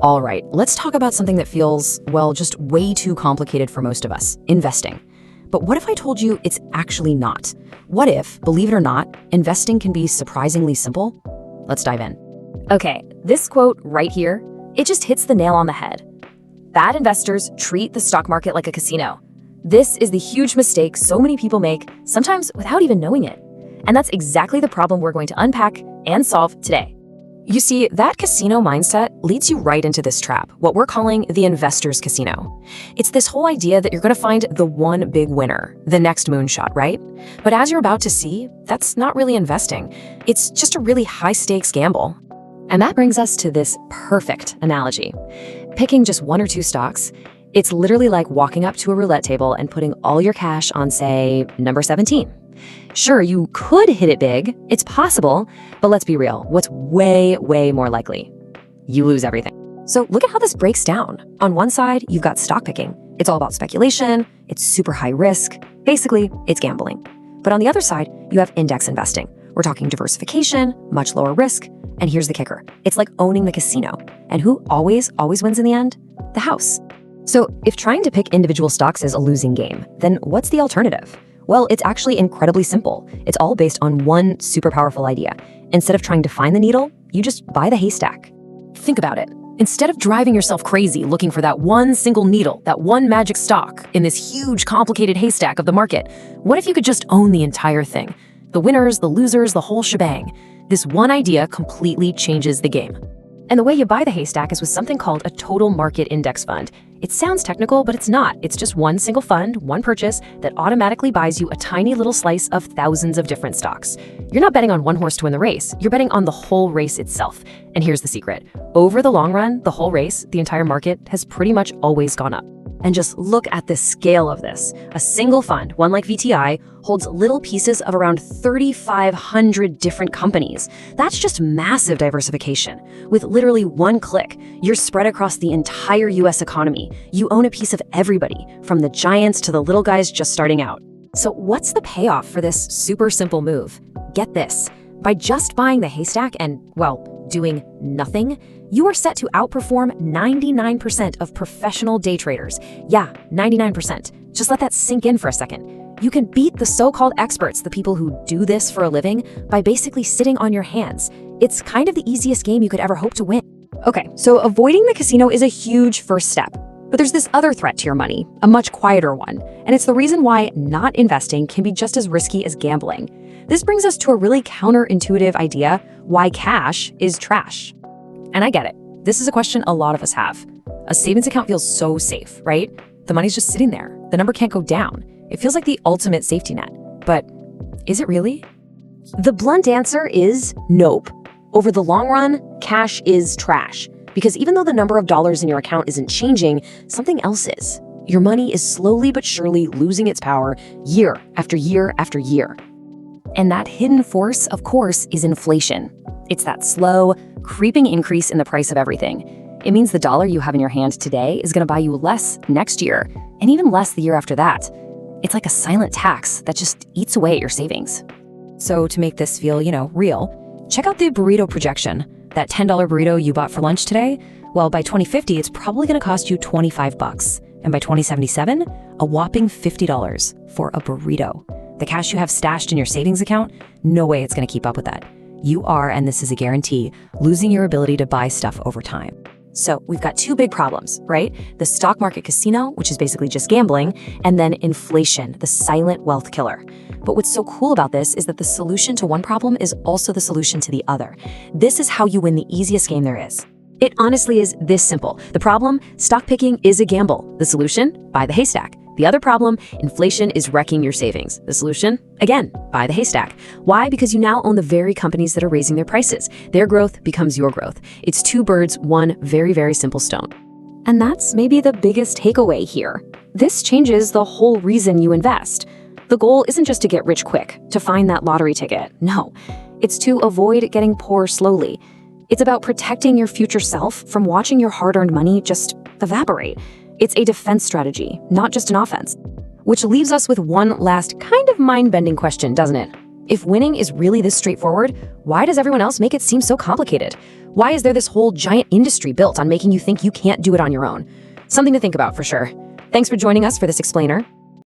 All right, let's talk about something that feels, well, just way too complicated for most of us, investing. But what if I told you it's actually not? What if, believe it or not, investing can be surprisingly simple? Let's dive in. Okay, this quote right here, it just hits the nail on the head. Bad investors treat the stock market like a casino. This is the huge mistake so many people make, sometimes without even knowing it. And that's exactly the problem we're going to unpack and solve today. You see, that casino mindset leads you right into this trap, what we're calling the investor's casino. It's this whole idea that you're going to find the one big winner, the next moonshot, right? But as you're about to see, that's not really investing. It's just a really high-stakes gamble. And that brings us to this perfect analogy. Picking just one or two stocks, it's literally like walking up to a roulette table and putting all your cash on, say, number 17. Sure, you could hit it big, it's possible, but let's be real, what's way, way more likely? You lose everything. So look at how this breaks down. On one side, you've got stock picking. It's all about speculation, it's super high risk. Basically, it's gambling. But on the other side, you have index investing. We're talking diversification, much lower risk. And here's the kicker. It's like owning the casino. And who always wins in the end? The house. So if trying to pick individual stocks is a losing game, then what's the alternative? Well, it's actually incredibly simple. It's all based on one super powerful idea. Instead of trying to find the needle, you just buy the haystack. Think about it. Instead of driving yourself crazy looking for that one single needle, that one magic stock in this huge, complicated haystack of the market, what if you could just own the entire thing? The winners, the losers, the whole shebang. This one idea completely changes the game. And the way you buy the haystack is with something called a total market index fund. It sounds technical, but it's not. It's just one single fund, one purchase that automatically buys you a tiny little slice of thousands of different stocks. You're not betting on one horse to win the race. You're betting on the whole race itself. And here's the secret. Over the long run, the whole race, the entire market has pretty much always gone up. And just look at the scale of this. A single fund, one like VTI, holds little pieces of around 3,500 different companies. That's just massive diversification. With literally one click, you're spread across the entire US economy. You own a piece of everybody, from the giants to the little guys just starting out. So what's the payoff for this super simple move? Get this. By just buying the haystack and, well, doing nothing, you are set to outperform 99% of professional day traders. Yeah, 99%. Just let that sink in for a second. You can beat the so-called experts, the people who do this for a living, by basically sitting on your hands. It's kind of the easiest game you could ever hope to win. Okay, so avoiding the casino is a huge first step. But there's this other threat to your money, a much quieter one, and it's the reason why not investing can be just as risky as gambling. This brings us to a really counterintuitive idea, why cash is trash. And I get it. This is a question a lot of us have. A savings account feels so safe, right? The money's just sitting there. The number can't go down. It feels like the ultimate safety net. But is it really? The blunt answer is nope. Over the long run, cash is trash. Because even though the number of dollars in your account isn't changing, something else is. Your money is slowly but surely losing its power year after year after year. And that hidden force, of course, is inflation. It's that slow, creeping increase in the price of everything. It means the dollar you have in your hand today is going to buy you less next year, and even less the year after that. It's like a silent tax that just eats away at your savings. So to make this feel, real, check out the Burrito Projection. That $10 burrito you bought for lunch today, well, by 2050, it's probably going to cost you $25. And by 2077, a whopping $50 for a burrito. The cash you have stashed in your savings account, no way it's going to keep up with that. You are, and this is a guarantee, losing your ability to buy stuff over time. So we've got two big problems, right? The stock market casino, which is basically just gambling, and then inflation, the silent wealth killer. But what's so cool about this is that the solution to one problem is also the solution to the other. This is how you win the easiest game there is. It honestly is this simple. The problem, stock picking is a gamble. The solution, buy the haystack. The other problem, inflation is wrecking your savings. The solution, again, buy the haystack. Why? Because you now own the very companies that are raising their prices. Their growth becomes your growth. It's two birds, one very, very simple stone. And that's maybe the biggest takeaway here. This changes the whole reason you invest. The goal isn't just to get rich quick, to find that lottery ticket. No, it's to avoid getting poor slowly. It's about protecting your future self from watching your hard-earned money just evaporate. It's a defense strategy, not just an offense. Which leaves us with one last kind of mind-bending question, doesn't it? If winning is really this straightforward, why does everyone else make it seem so complicated? Why is there this whole giant industry built on making you think you can't do it on your own? Something to think about for sure. Thanks for joining us for this explainer.